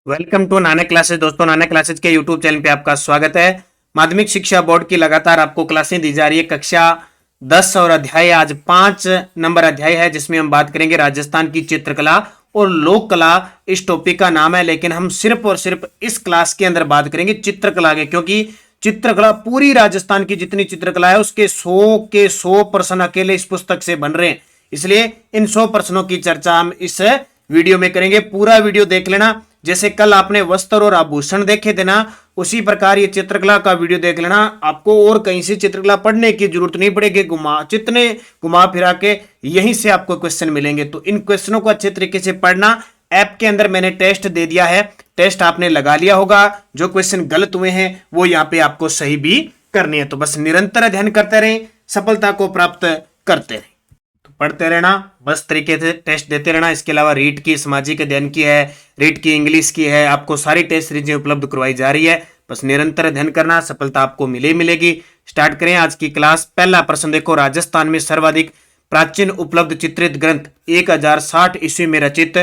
Welcome to Nanak classes. दोस्तों, Nanak classes के YouTube channel पे आपका स्वागत है। माध्यमिक शिक्षा बोर्ड की लगातार आपको क्लासें दी जा रही है। कक्षा 10 और अध्याय आज 5 नंबर अध्याय है, जिसमें हम बात करेंगे राजस्थान की चित्रकला और लोक कला। इस टॉपिक का नाम है, लेकिन हम सिर्फ और सिर्फ इस क्लास के अंदर बात करेंगे चित्रकला के, क्योंकि चित्रकला पूरी राजस्थान की जितनी चित्रकला है उसके 100 के 100 प्रश्न अकेले इस पुस्तक से बन रहे हैं। इसलिए इन 100 प्रश्नों की चर्चा हम इस वीडियो में करेंगे। पूरा वीडियो देख लेना। जैसे कल आपने वस्त्र और आभूषण देखे थे ना, उसी प्रकार ये चित्रकला का वीडियो देख लेना। आपको और कहीं से चित्रकला पढ़ने की जरूरत नहीं पड़ेगी। घुमा फिरा के यहीं से आपको क्वेश्चन मिलेंगे। तो इन क्वेश्चनों को अच्छे तरीके से पढ़ना। ऐप के अंदर मैंने टेस्ट दे दिया है, टेस्ट आपने लगा लिया होगा। जो क्वेश्चन गलत हुए हैं वो यहाँ पे आपको सही भी करनी है। तो बस निरंतर अध्ययन करते रहें, सफलता को प्राप्त करते रहें। पढ़ते रहना, बस तरीके से टेस्ट देते रहना। इसके अलावा रीट की, सामाजिक अध्ययन की है, रीट की, इंग्लिश की है, आपको सारी टेस्ट सीरीजें उपलब्ध करवाई जा रही है। बस निरंतर अध्ययन करना, सफलता आपको मिलेगी। स्टार्ट करें आज की क्लास। पहला प्रश्न देखो, राजस्थान में सर्वाधिक प्राचीन उपलब्ध चित्रित ग्रंथ 1060 ईस्वी में रचित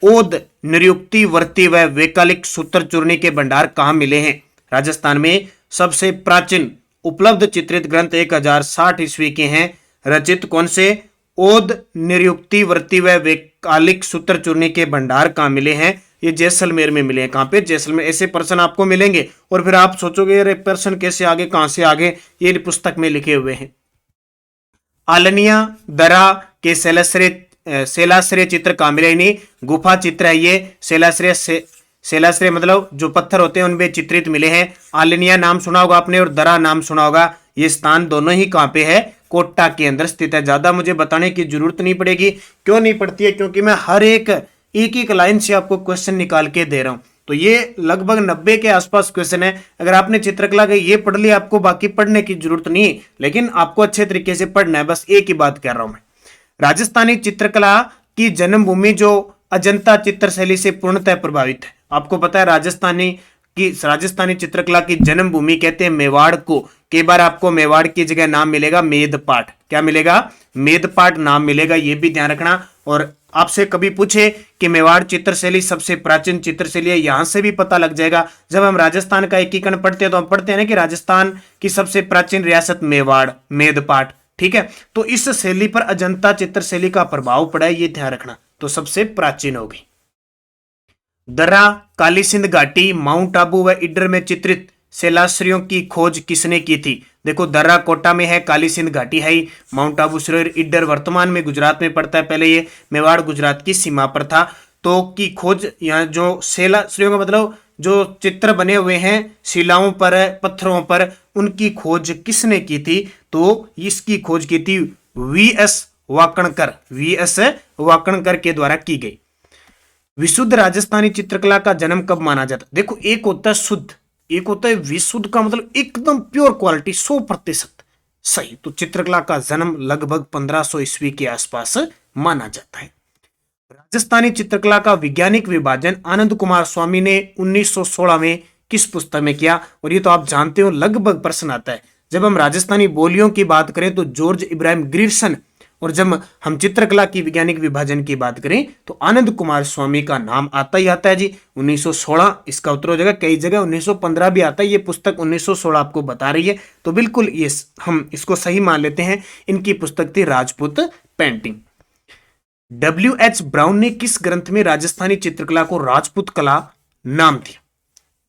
ओद, निरुक्ति, वर्ती व वैकलिक सूत्र चूर्णी के भंडार कहाँ मिले हैं? राजस्थान में सबसे प्राचीन उपलब्ध चित्रित ग्रंथ 1060 ईस्वी के हैं, रचित कौन से? ओद, निरुक्ति, वर्ती व वैकलिक सूत्र चूर्णी के भंडार कहाँ मिले हैं? ये जैसलमेर में मिले हैं। कहाँ पे? जैसलमेर। ऐसे प्रश्न आपको मिलेंगे और फिर आप सोचोगे अरे प्रश्न कैसे आगे, कहां से आगे? ये पुस्तक में लिखे हुए हैं। आलनिया दरा के शैलाश्रय चित्र कहाँ मिले? नहीं, गुफा चित्र है ये। शैलाश्रय मतलब जो पत्थर होते हैं उनमें चित्रित मिले हैं। आलनिया नाम सुना होगा आपने और दरा नाम सुना होगा। ये स्थान दोनों ही कहाँ पे है? कोटा के अंदर स्थित है। ज्यादा मुझे बताने की जरूरत नहीं पड़ेगी। क्यों नहीं पड़ती है? क्योंकि मैं हर एक लाइन से आपको क्वेश्चन निकाल के दे रहा हूं। तो ये लगभग 90 के आसपास क्वेश्चन है। अगर आपने चित्रकला का ये पढ़ लिया, आपको बाकी पढ़ने की जरूरत नहीं है, लेकिन आपको अच्छे तरीके से पढ़ना है। बस एक ही बात कर रहा हूं मैं। राजस्थानी चित्रकला की जन्मभूमि जो अजंता चित्रशैली से पूर्णतः प्रभावित है। आपको पता है राजस्थानी चित्रकला की जन्मभूमि कहते हैं मेवाड़ को। कई बार आपको मेवाड़ की जगह नाम मिलेगा मेदपाट। क्या मिलेगा? मेदपाट नाम मिलेगा, ये भी ध्यान रखना। और आपसे कभी पूछे कि मेवाड़ चित्रशैली सबसे प्राचीन चित्रशैली है, यहां से भी पता लग जाएगा। जब हम राजस्थान का एकीकरण पढ़ते हैं तो हम पढ़ते हैं ना कि राजस्थान की सबसे प्राचीन रियासत मेवाड़, मेदपाट। ठीक है, तो इस शैली पर अजंता चित्रशैली का प्रभाव पड़ा है, ये ध्यान रखना। तो सबसे प्राचीन होगी। दर्रा, काली सिंध घाटी, माउंट आबू व इडर में चित्रित शैलाश्रयों की खोज किसने की थी? देखो, दर्रा कोटा में है, काली सिंध घाटी है, माउंट आबू सरोवर, इडर वर्तमान में गुजरात में पड़ता है। पहले ये मेवाड़ गुजरात की सीमा पर था। तो की खोज, यहाँ जो शैलाश्रयों का मतलब जो चित्र बने हुए हैं शिलाओं पर, पत्थरों पर, उनकी खोज किसने की थी? तो इसकी खोज की थी वीएस वाकणकर के द्वारा की गई। विशुद्ध राजस्थानी चित्रकला का जन्म कब माना जाता? देखो, एक होता है शुद्ध, एक होता है विशुद्ध का मतलब एकदम प्योर क्वालिटी, 100% सही। तो चित्रकला का जन्म लगभग 1500 ईस्वी के आसपास माना जाता है। राजस्थानी चित्रकला का वैज्ञानिक विभाजन आनंद कुमार स्वामी ने 1916 में किस पुस्तक में किया? और ये तो आप जानते हो, लगभग प्रश्न आता है। जब हम राजस्थानी बोलियों की बात करें तो जॉर्ज इब्राहिम ग्रियर्सन, और जब हम चित्रकला की वैज्ञानिक विभाजन की बात करें तो आनंद कुमार स्वामी का नाम आता ही आता है जी। 1916 इसका उत्तर हो जाएगा। कई जगह 1915 भी आता है, ये पुस्तक 1916 आपको बता रही है। तो बिल्कुल ये हम इसको सही मान लेते हैं। इनकी पुस्तक थी राजपूत पेंटिंग। W.H. ब्राउन ने किस ग्रंथ में राजस्थानी चित्रकला को राजपूत कला नाम दिया?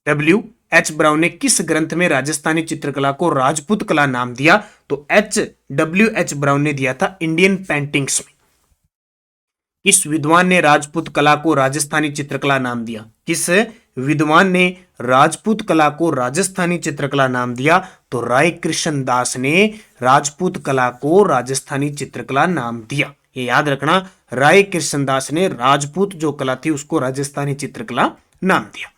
W.H. ब्राउन ने किस ग्रंथ में राजस्थानी चित्रकला को राजपूत कला नाम दिया? तो W.H. ब्राउन ने दिया था इंडियन पेंटिंग्स में। किस विद्वान ने राजपूत कला को राजस्थानी चित्रकला नाम दिया? किस विद्वान ने राजपूत कला को राजस्थानी चित्रकला नाम दिया? तो राय कृष्ण दास ने राजपूत कला को राजस्थानी चित्रकला नाम दिया। ये याद रखना, राय कृष्णदास ने राजपूत जो कला थी उसको राजस्थानी चित्रकला नाम दिया।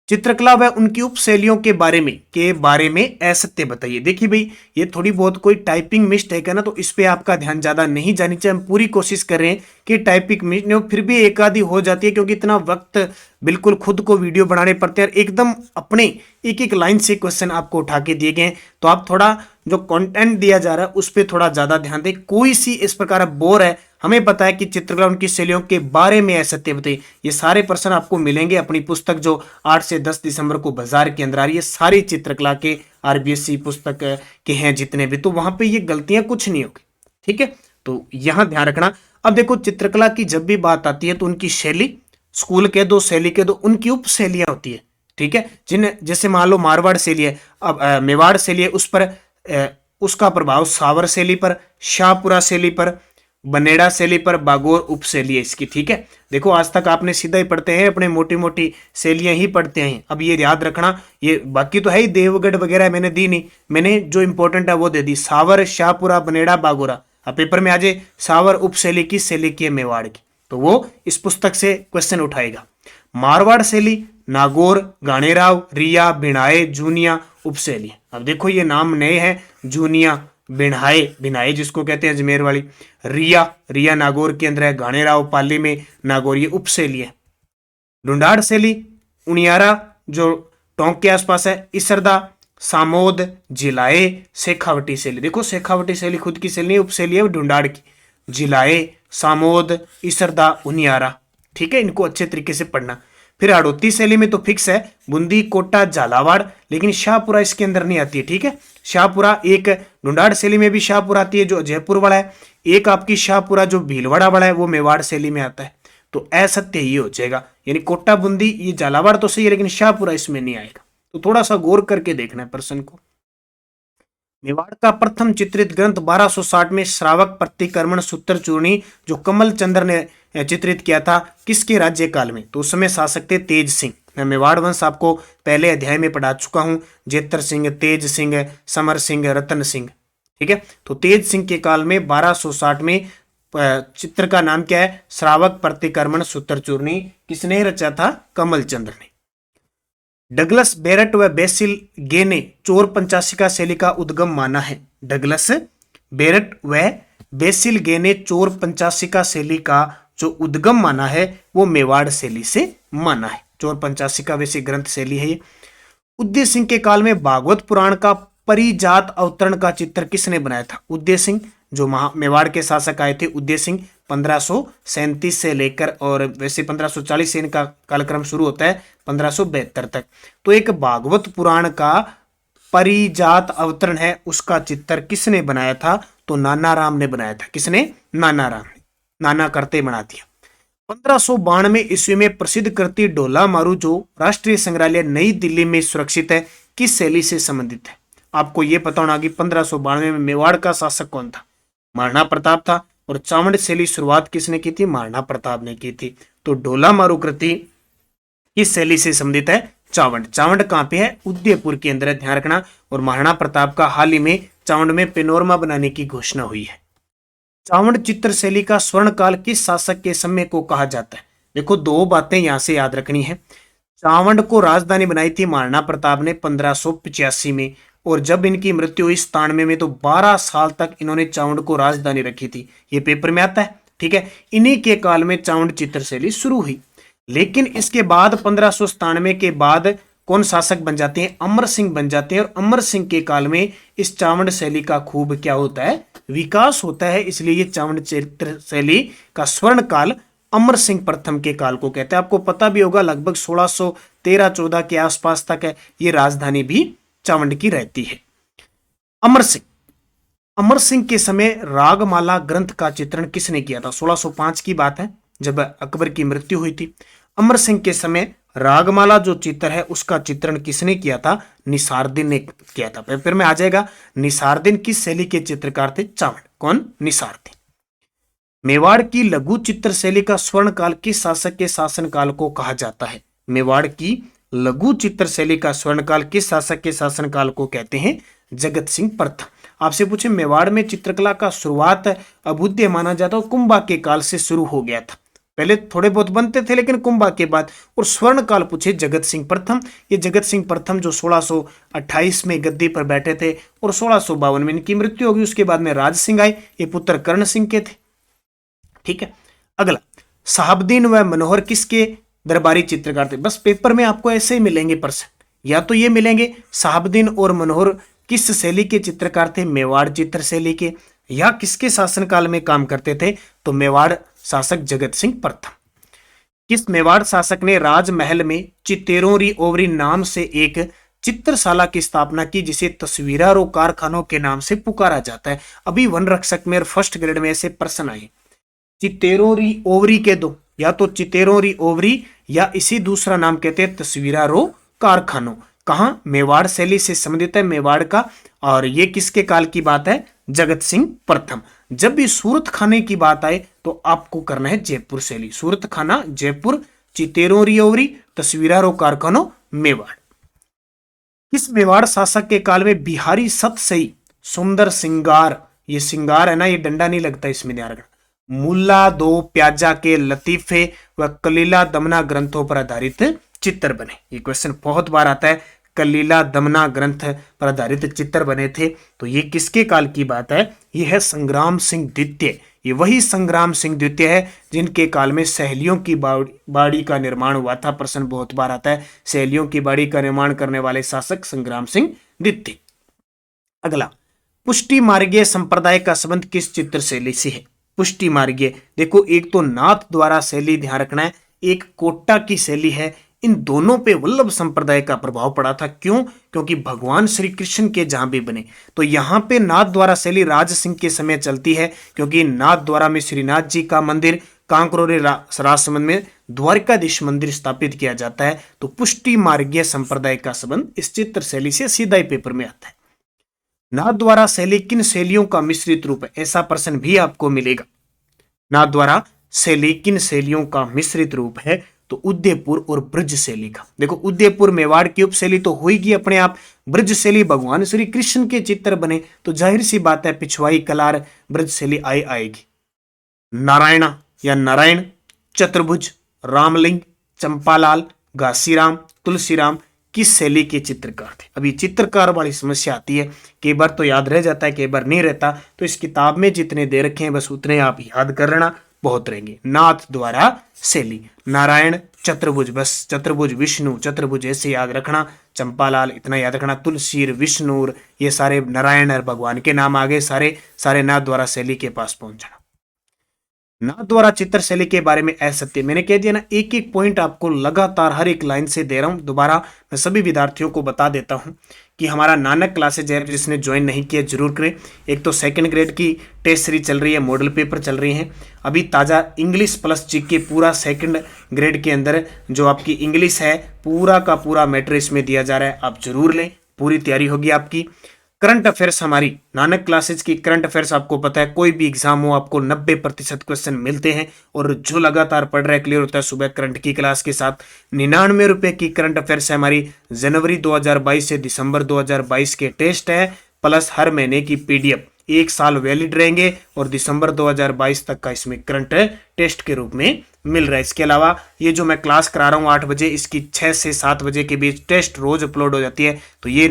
चित्रकला व उनकी उपशैलियों के बारे में असत्य बताइए। देखिए भाई, ये थोड़ी बहुत कोई टाइपिंग मिस्टेक है ना, तो इस पे आपका ध्यान ज्यादा नहीं जानी चाहिए। हम पूरी कोशिश कर रहे हैं कि टाइपिंग मिस्टेक फिर भी एक आधी हो जाती है, क्योंकि इतना वक्त बिल्कुल खुद को वीडियो बनाने पड़ते हैं। एकदम अपने एक लाइन से क्वेश्चन आपको उठा के दिए गए हैं, तो आप थोड़ा जो कंटेंट दिया जा रहा है उस पर थोड़ा ज्यादा ध्यान दें। कोई सी इस प्रकार बोर है, हमें पता है कि चित्रकला उनकी शैलियों के बारे में है सत्य बताइए। ये सारे प्रश्न आपको मिलेंगे अपनी पुस्तक जो 8 से 10 दिसंबर को बाजार के अंदर आ रही है। सारी चित्रकला के आरबीएससी पुस्तक के हैं जितने भी, तो वहां पे ये गलतियां कुछ नहीं होगी। ठीक है, तो यहां ध्यान रखना। अब देखो चित्रकला की जब भी बात आती है तो उनकी शैली, स्कूल के दो, शैली के दो, उनकी उप शैलियां होती है। ठीक है, जैसे मान लो मारवाड़ शैली है, अब मेवाड़ शैली है, उस पर उसका प्रभाव सावर शैली पर, शाहपुरा शैली पर, बनेड़ा शैली पर, बागोर उप शैली है इसकी। ठीक है, देखो आज तक आपने सीधा ही पढ़ते हैं, अपने मोटी मोटी शैलियां ही पढ़ते हैं। अब ये याद रखना, ये बाकी तो है ही, देवगढ़ वगैरह मैंने दी नहीं, मैंने जो इंपॉर्टेंट है वो दे दी, सावर, शाहपुरा, बनेड़ा, बागोरा। अब पेपर में आ जाए सावर उप शैली की शैली की है मेवाड़ की, तो वो इस पुस्तक से क्वेश्चन उठाएगा। मारवाड़ शैली, नागौर, गाणेराव, रिया, बिणाए, जूनिया उपशैली। अब देखो ये नाम नए हैं, जूनिया, बिणाए, बिणाए जिसको कहते हैं अजमेर वाली, रिया, रिया नागौर के अंदर है, गाणेराव पाली में, नागौर ये उपशैली है। ढूंढाड़ शैली, उनियारा जो टोंक के आसपास है, इसरदा, सामोद, जिलाए, शेखावटी शैली। देखो शेखावटी शैली खुद की शैली उपशैली है ढूंढाड़ की, जिलाए, सामोद, इसरदा, उनियारा। ठीक है, इनको अच्छे तरीके से पढ़ना। फिर हाड़ौती शैली में तो फिक्स है बूंदी, कोटा, झालावाड़, लेकिन शाहपुरा इसके अंदर नहीं आती है। ठीक है, शाहपुरा एक ढूंढाड़ शैली में भी शाहपुरा आती है जो जयपुर वाला है, एक आपकी शाहपुरा जो भीलवाड़ा वाला है वो मेवाड़ शैली में आता है। तो असत्य ही हो जाएगा, यानी कोटा, बूंदी, ये झालावाड़ तो सही है लेकिन शाहपुरा इसमें नहीं आएगा। तो थोड़ा सा गौर करके देखना है प्रश्न को। मेवाड़ का प्रथम चित्रित ग्रंथ 1260 में श्रावक प्रतिक्रमण सूत्र चूर्णी जो कमल चंद्र ने चित्रित किया था, किसके राज्यकाल में? तो उस समय शासक थे तेज सिंह। मैं मेवाड़ वंश आपको पहले अध्याय में पढ़ा चुका हूं, जेतर सिंह, तेज सिंह, समर सिंह, रतन सिंह। ठीक है, तो तेज सिंह के काल में 1260 में चित्र का नाम क्या है? श्रावक प्रतिक्रमण सूत्र चूर्णी। किसने रचा था? कमल चंद्र ने। डगलस बेरट व बेसिल गे ने चोर पंचाशिका शैली का उद्गम माना है। डगलस बेरट व बेसिल गे ने चोर पंचाशिका शैली का जो उद्गम माना है वो मेवाड़ शैली से माना है। चोर पंचाशिका वैसे ग्रंथ शैली है ये। उदय सिंह के काल में भागवत पुराण का परिजात अवतरण का चित्र किसने बनाया था? उदय सिंह जो मेवाड़ के शासक आए थे, उदय सिंह 1537 से लेकर, और वैसे 1540 से इनका कालक्रम शुरू होता है 1572 तक। तो एक भागवत पुराण का परिजात अवतरण है, उसका चित्र किसने बनाया था? तो नाना राम ने बनाया था। किसने? नाना राम ने। नाना करते बना दिया। 1592 ईस्वी में प्रसिद्ध कृति ढोला मारू जो राष्ट्रीय संग्रहालय नई दिल्ली में सुरक्षित है, किस शैली से संबंधित है? आपको यह पता होना कि 1592 में मेवाड़ का शासक कौन था? महाराणा प्रताप था। और चावंड शैली शुरुआत किसने की थी? महाराणा प्रताप ने की थी। तो ढोला मारू कृति किस शैली से संबंधित है? चावंड। चावंड कहां पे है? उदयपुर के अंदर है, ध्यान रखना। और महाराणा प्रताप का हाल ही में चावंड में पेनोरमा बनाने की घोषणा हुई है। चावंड चित्र शैली का स्वर्ण काल किस शासक के समय को कहा जाता है? देखो दो बातें यहां से याद रखनी है। चावंड को राजधानी बनाई थी महाराणा प्रताप ने 1585 में, और जब इनकी मृत्यु हुई 97 में, तो 12 साल तक इन्होंने चावंड को राजधानी रखी थी। ये पेपर में आता है। ठीक है, इन्हीं के काल में चावंड चित्र शैली शुरू हुई। लेकिन इसके बाद 1597 के बाद कौन शासक बन जाते हैं? अमर सिंह बन जाते हैं। और अमर सिंह के काल में इस चावंड शैली का खूब क्या होता है? विकास होता है। इसलिए ये चावंड चित्र शैली का स्वर्ण काल अमर सिंह प्रथम के काल को कहते हैं। आपको पता भी होगा लगभग 1613-14 के आसपास तक है ये राजधानी भी चावंड की रहती है। अमर सिंह के समय रागमाला ग्रंथ का चित्रण किसने किया था? 1605 की बात है जब अकबर की मृत्यु हुई थी। अमर सिंह के समय रागमाला जो चित्र है उसका चित्रण किसने किया था? निसारदीन ने किया था। पेपर में आ जाएगा। निसारदीन किस शैली के चित्रकार थे? चावंड। कौन? निसारदीन। मेवाड़ की लघु चित्र शैली का स्वर्ण काल किस शासक के शासन काल को कहा जाता है? मेवाड़ की लघु चित्र शैली का स्वर्ण काल किस शासक के शासन काल को कहते हैं? जगत सिंह प्रथम। आपसे पूछे मेवाड़ में चित्रकला का शुरुआत अभूद्य माना जाता है, कुंभा के काल से शुरू हो गया था। पहले थोड़े बहुत बनते थे लेकिन कुंभा के बाद। और स्वर्ण काल पूछे जगत सिंह प्रथम। ये जगत सिंह प्रथम जो 1628 में गद्दी पर बैठे थे और 1652 में इनकी मृत्यु होगी। उसके बाद में राज सिंह आए, ये पुत्र कर्ण सिंह के थे। ठीक है, अगला शहाबुद्दीन व मनोहर किसके दरबारी चित्रकार थे? बस पेपर में आपको ऐसे ही मिलेंगे प्रश्न, या तो ये मिलेंगे शहाबुद्दीन और मनोहर किस शैली के चित्रकार थे? मेवाड़ चित्र शैली के। या किसके शासनकाल में काम करते थे? तो मेवाड़ शासक जगत सिंह प्रथम। किस मेवाड़ शासक ने राजमहल में चितेरोरी ओवरी नाम से एक चित्रशाला की स्थापना की, जिसे तस्वीरारो कारखानों के नाम से पुकारा जाता है? अभी वन रक्षक में और फर्स्ट ग्रेड में ऐसे प्रश्न आए। चितेरोरी ओवरी के दो, या तो चितेरोरी ओवरी या इसी दूसरा नाम कहते हैं तस्वीरारो कारखानों। कहां? मेवाड़ शैली से संबंधित है, मेवाड़ का। और ये किसके काल की बात है? जगत सिंह प्रथम। जब भी सूरत खाने की बात आए तो आपको करना है जयपुर शैली। सूरत खाना जयपुर, चितेरोरी ओवरी, तस्वीरारो कारखानों मेवाड़। किस मेवाड़ शासक के काल में बिहारी सत सही सुंदर सिंगार, ये सिंगार है ना, ये डंडा नहीं लगता इसमें, ध्यान रखना, मुल्ला दो प्याजा के लतीफे व कलीला दमना ग्रंथों पर आधारित चित्र बने? ये क्वेश्चन बहुत बार आता है, कलीला दमना ग्रंथ पर आधारित चित्र बने थे। तो ये किसके काल की बात है? ये है संग्राम सिंह द्वितीय। ये वही संग्राम सिंह द्वितीय है जिनके काल में सहेलियों की बाड़ी का निर्माण हुआ था। प्रश्न बहुत बार आता है, सहेलियों की बाड़ी का निर्माण करने वाले शासक संग्राम सिंह द्वितीय। अगला, पुष्टि मार्गीय संप्रदाय का संबंध किस चित्र शैली से है? पुष्टि मार्गीय, देखो एक तो नाथ द्वारा शैली ध्यान रखना है, एक कोट्टा की शैली है। इन दोनों पे वल्लभ संप्रदाय का प्रभाव पड़ा था। क्यों? क्योंकि भगवान श्री कृष्ण के जहां भी बने, तो यहां पे नाथ द्वारा शैली राज सिंह के समय चलती है, क्योंकि नाथ द्वारा में श्रीनाथ जी का मंदिर, कांकरोरे राजसमंद में द्वारिकाधीश मंदिर स्थापित किया जाता है। तो पुष्टि मार्गीय संप्रदाय का संबंध इस चित्र शैली से सीधा ही पेपर में आता है। नाथ द्वारा शैली किन शैलियों का मिश्रित रूप है? ऐसा प्रश्न भी आपको मिलेगा। नाथ द्वारा शैली किन शैलियों का मिश्रित रूप है? तो उदयपुर और ब्रज शैली का। देखो उदयपुर मेवाड़ की उपशैली तो होगी अपने आप, ब्रज शैली भगवान श्री कृष्ण के चित्र बने, तो जाहिर सी बात है पिछवाई कलार ब्रज शैली आएगी। नारायणा या नारायण, चतुर्भुज, रामलिंग, चंपालाल, घासीराम, तुलसीराम किस शैली के चित्रकार थे? अभी चित्रकार वाली समस्या आती है, कई बार तो याद रह जाता है, कई बार नहीं रहता। तो इस किताब में जितने दे रखे हैं बस उतने आप याद कर लेना, बहुत रहेंगे। नाथ द्वारा शैली, नारायण, चतुर्भुज, बस चतुर्भुज विष्णु, चतुर्भुज ऐसे याद रखना, चंपालाल इतना याद रखना, तुलसी, विष्णु, ये सारे नारायण और भगवान के नाम आगे, सारे सारे नाथ द्वारा शैली के पास पहुंच जाना। नाथ द्वारा चित्र शैली के बारे में असत्य, मैंने कह दिया ना, एक एक पॉइंट आपको लगातार हर एक लाइन से दे रहा हूं। दोबारा मैं सभी विद्यार्थियों को बता देता हूं कि हमारा नानक क्लासेज है, जिसने ज्वाइन नहीं किया जरूर करें। एक तो सेकंड ग्रेड की टेस्ट सीरीज चल रही है, मॉडल पेपर चल रही हैं। अभी ताज़ा इंग्लिश प्लस जीके पूरा सेकंड ग्रेड के अंदर जो आपकी इंग्लिश है पूरा का पूरा मैटर इसमें दिया जा रहा है, आप जरूर लें, पूरी तैयारी होगी आपकी। करंट अफेयर्स, हमारी नानक क्लासेज की करंट अफेयर्स आपको पता है कोई भी एग्जाम हो आपको 90% क्वेश्चन मिलते हैं, और जो लगातार पढ़ रहा है क्लियर होता है सुबह करंट की क्लास के साथ। 99 रुपए की करंट अफेयर्स है हमारी, जनवरी 2022 से दिसंबर 2022 के टेस्ट है, प्लस हर महीने की पीडीएफ, एक साल वैलिड रहेंगे, और दिसंबर 2022 तक का इसमें करंट टेस्ट के रूप में मिल रहा है। इसके अलावा ये जो मैं क्लास करा रहा हूँ 8 बजे, इसकी 6 से 7 बजे के बीच टेस्ट रोज अपलोड हो जाती है। तो ये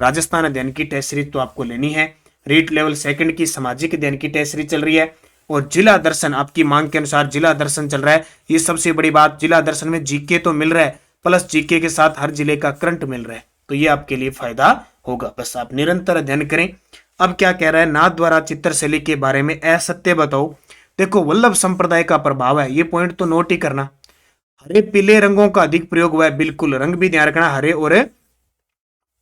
राजस्थान अध्ययन की टेस्ट सीरीज तो आपको लेनी है। रीट लेवल सेकंड की सामाजिक अध्ययन की टेस्ट सीरीज चल रही है, और जिला दर्शन आपकी मांग के अनुसार जिला दर्शन चल रहा है। ये सबसे बड़ी बात, जिला दर्शन में जीके तो मिल रहा है, प्लस जीके के साथ हर जिले का करंट मिल रहा है, तो ये आपके लिए फायदा होगा। बस आप निरंतर अध्ययन करें। अब क्या कह रहा है, नाथ द्वारा चित्रशैली के बारे में असत्य बताओ। देखो वल्लभ संप्रदाय का प्रभाव है, ये पॉइंट तो नोट ही करना। हरे पीले रंगों का अधिक प्रयोग हुआ है, बिल्कुल, रंग भी ध्यान रखना, हरे और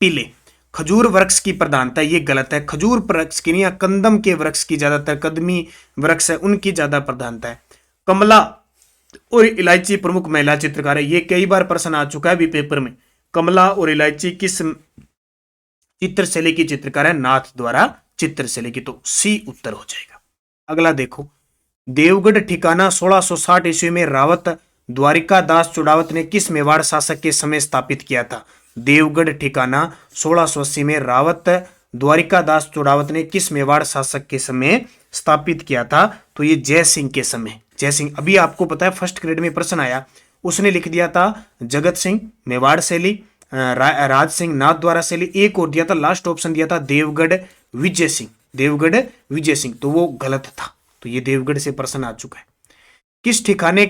पीले। खजूर वृक्ष की प्रधानता, ये गलत है, खजूर वृक्ष की नहीं, कंदम के वृक्ष की ज्यादातर, कदमी वृक्ष है उनकी ज्यादा प्रधानता है। कमला और इलायची प्रमुख महिला चित्रकार है, ये कई बार प्रश्न आ चुका है अभी पेपर में। कमला और इलायची किस चित्रशैली की चित्रकार है? नाथ द्वारा चित्रशैली की, तो सी उत्तर हो जाएगा। अगला देखो, देवगढ़ ठिकाना 1660 ईस्वी में रावत द्वारिका दास चुड़ावत ने किस मेवाड़ शासक के समय स्थापित किया था? देवगढ़ ठिकाना 1680 में रावत द्वारिका दास चुड़ावत ने किस मेवाड़ शासक के समय स्थापित किया था? तो ये जय सिंह के समय। जय सिंह, अभी आपको पता है फर्स्ट ग्रेड में प्रश्न आया, उसने लिख दिया था जगत सिंह मेवाड़ शैली, राज सिंह नाथ द्वारा शैली, एक और दिया था, लास्ट ऑप्शन दिया था देवगढ़ विजय सिंह, देवगढ़ विजय सिंह, तो वो गलत था। तो ये देवगढ़ से प्रश्न आ चुका है। किस ठिकाने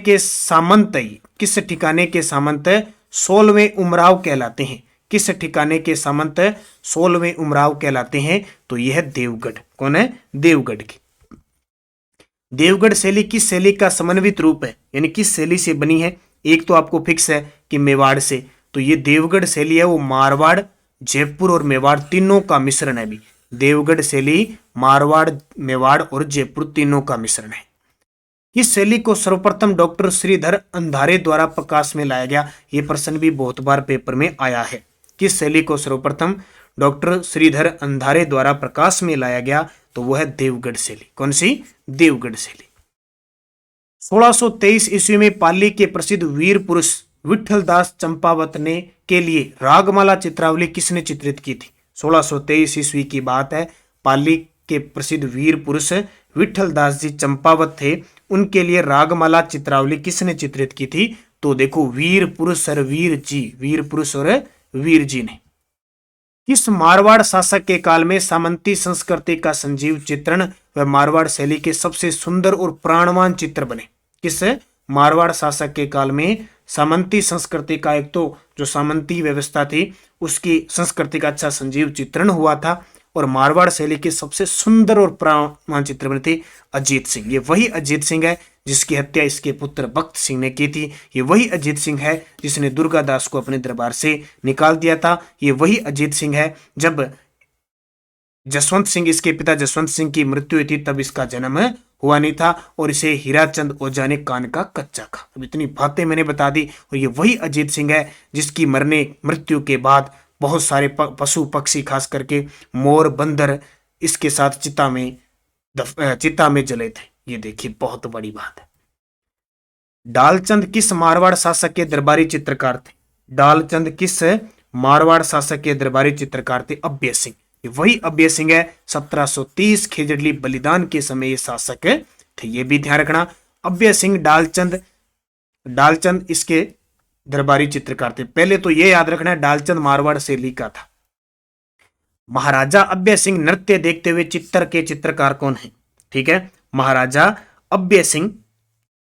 के सामंत 16वें उमराव कहलाते हैं? किस ठिकाने के सामंत 16वें उमराव कहलाते हैं? तो यह देवगढ़। कौन है? देवगढ़ की। देवगढ़ शैली किस शैली का समन्वित रूप है, यानी किस शैली से बनी है? एक तो आपको फिक्स है कि मेवाड़ से, तो ये देवगढ़ शैली है वो मारवाड़, जयपुर और मेवाड़ तीनों का मिश्रण है। भी देवगढ़ शैली मारवाड़, मेवाड़ और जयपुर तीनों का मिश्रण है। इस शैली को सर्वप्रथम डॉक्टर श्रीधर अंधारे द्वारा प्रकाश में लाया गया। ये प्रश्न भी बहुत बार पेपर में आया है। किस शैली को सर्वप्रथम डॉक्टर श्रीधर अंधारे द्वारा प्रकाश में लाया गया? तो वह है देवगढ़ शैली। कौन सी? देवगढ़ शैली। 1623 ईस्वी में पाली के प्रसिद्ध वीर पुरुष विठल दास चंपावत ने के लिए रागमाला चित्रावली किसने चित्रित की थी? 1623 ईस्वी की बात है। पाली के प्रसिद्ध वीर पुरुष विठल दास जी चंपावत थे, उनके लिए रागमाला चित्रावली किसने चित्रित की थी? तो देखो वीर पुरुष और वीर जी, वीर पुरुष और वीर जी ने। किस मारवाड़ शासक के काल में सामंती संस्कृति का संजीव चित्रण व मारवाड़ शैली के सबसे सुंदर और प्राणवान चित्र बने? किस मारवाड़ शासक के काल में सामंती संस्कृति का, एक तो जो सामंती व्यवस्था थी उसकी संस्कृति का अच्छा संजीव चित्रण हुआ था, और मारवाड़ शैली के सबसे सुंदर और प्राणवान चित्र बने थे अजीत सिंह। ये वही अजीत सिंह है जिसकी हत्या इसके पुत्र भक्त सिंह ने की थी। ये वही अजीत सिंह है जिसने दुर्गादास को अपने दरबार से निकाल दिया था। ये वही अजीत सिंह है जब जसवंत सिंह, इसके पिता जसवंत सिंह की मृत्यु हुई थी, तब इसका जन्म हुआ नहीं था और इसे हीराचंद ओझा ने कान का कच्चा कहा। अब इतनी बातें मैंने बता दी। और ये वही अजीत सिंह है जिसकी मृत्यु के बाद बहुत सारे पशु पक्षी, खास करके मोर, बंदर इसके साथ चिता में जले थे। ये देखिए बहुत बड़ी बात है। डालचंद किस मारवाड़ शासक के दरबारी चित्रकार थे? डालचंद किस मारवाड़ शासक के दरबारी चित्रकार थे? अभय सिंह। वही अभय सिंह है 1730 खेजड़ली बलिदान के समय ये शासक थे। ये भी ध्यान रखना। अभय सिंह, डालचंद इसके दरबारी चित्रकार थे। पहले तो ये याद रखना है डालचंद मारवाड़ शैली का था। महाराजा अभय सिंह नृत्य देखते हुए चित्र के चित्रकार कौन है? ठीक है, महाराजा अभय सिंह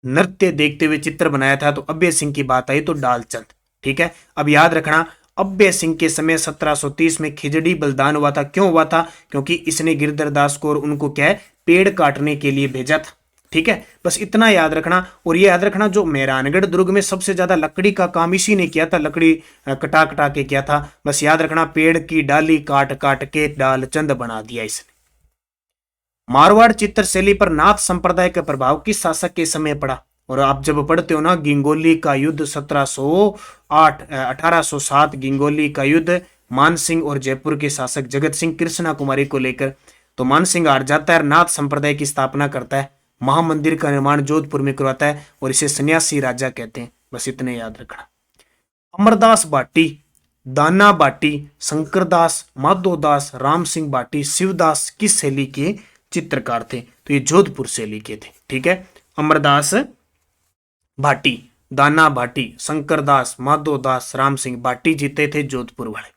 नृत्य देखते हुए चित्र बनाया था, तो अभय सिंह की बात आई तो डालचंद। ठीक है, अब याद रखना अभय सिंह के समय 1730 में खिजड़ी बलिदान हुआ था। क्यों हुआ था? क्योंकि इसने गिरधर दास को और उनको क्या है, पेड़ काटने के लिए भेजा था। ठीक है, बस इतना याद रखना। और ये याद रखना जो मेहरानगढ़ दुर्ग में सबसे ज्यादा लकड़ी का काम इसी ने किया था, लकड़ी कटा कटा के किया था। बस याद रखना पेड़ की डाली काट काट के डालचंद बना दिया इसने। मारवाड़ चित्र शैली पर नाथ संप्रदाय का प्रभाव किस शासक के समय पड़ा? और आप जब पढ़ते हो ना गिंगोली का युद्ध 1807 गिंगोली का युद्ध मानसिंह और जयपुर के शासक जगत सिंह कृष्णा कुमारी को लेकर, तो मानसिंह हार जाता है, नाथ संप्रदाय की स्थापना करता है, महामंदिर का निर्माण जोधपुर में करवाता है और इसे सन्यासी राजा कहते हैं। बस इतने याद रखना। अमरदास बाटी, दाना बाटी, शंकरदास, माधोदास, राम सिंह बाटी, शिवदास किस शैली के चित्रकार थे? तो ये जोधपुर शैली के थे। ठीक है, अमरदास भाटी, दाना भाटी, शंकरदास, माधोदास, राम सिंह बाटी जीते थे जोधपुर वाले।